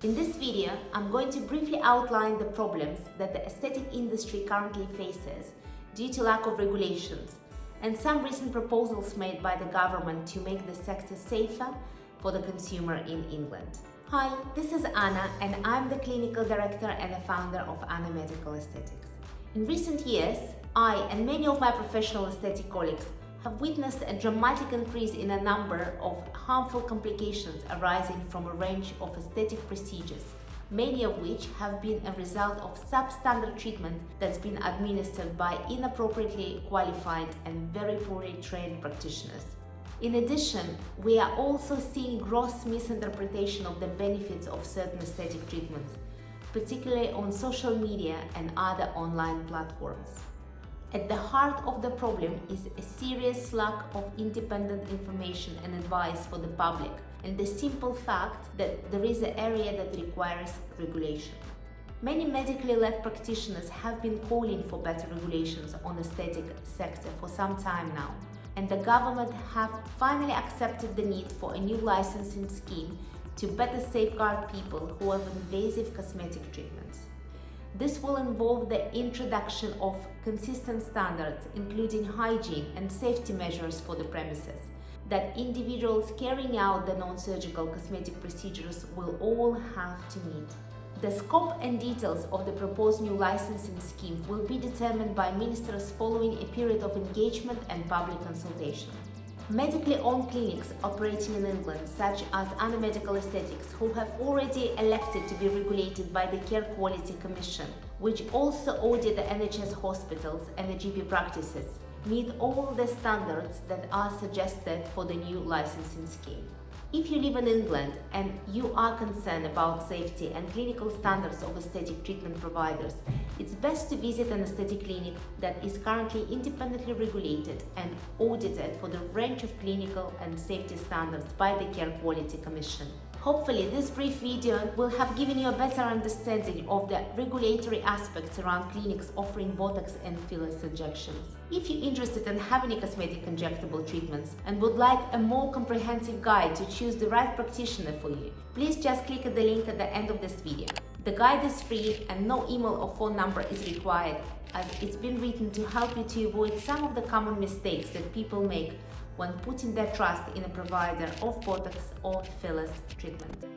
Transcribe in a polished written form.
In this video, I'm going to briefly outline the problems that the aesthetic industry currently faces due to lack of regulations and some recent proposals made by the government to make the sector safer for the consumer in England. Hi, this is Anna and I'm the Clinical Director and the founder of Anna Medical Aesthetics. In recent years, I and many of my professional aesthetic colleagues have witnessed a dramatic increase in a number of harmful complications arising from a range of aesthetic procedures, many of which have been a result of substandard treatment that's been administered by inappropriately qualified and very poorly trained practitioners. In addition, we are also seeing gross misinterpretation of the benefits of certain aesthetic treatments, particularly on social media and other online platforms. At the heart of the problem is a serious lack of independent information and advice for the public, and the simple fact that there is an area that requires regulation. Many medically led practitioners have been calling for better regulations on the aesthetic sector for some time now, and the government have finally accepted the need for a new licensing scheme to better safeguard people who have invasive cosmetic treatments. This will involve the introduction of consistent standards, including hygiene and safety measures for the premises, that individuals carrying out the non-surgical cosmetic procedures will all have to meet. The scope and details of the proposed new licensing scheme will be determined by ministers following a period of engagement and public consultation. Medically owned clinics operating in England, such as Anna Medical Aesthetics, who have already elected to be regulated by the Care Quality Commission, which also audit the NHS hospitals and the GP practices, meet all the standards that are suggested for the new licensing scheme. If you live in England and you are concerned about safety and clinical standards of aesthetic treatment providers, it's best to visit an aesthetic clinic that is currently independently regulated and audited for the range of clinical and safety standards by the Care Quality Commission. Hopefully, this brief video will have given you a better understanding of the regulatory aspects around clinics offering Botox and fillers injections. If you're interested in having a cosmetic injectable treatments and would like a more comprehensive guide to choose the right practitioner for you, please just click at the link at the end of this video. The guide is free and no email or phone number is required, as it's been written to help you to avoid some of the common mistakes that people make when putting their trust in a provider of Botox or fillers treatment.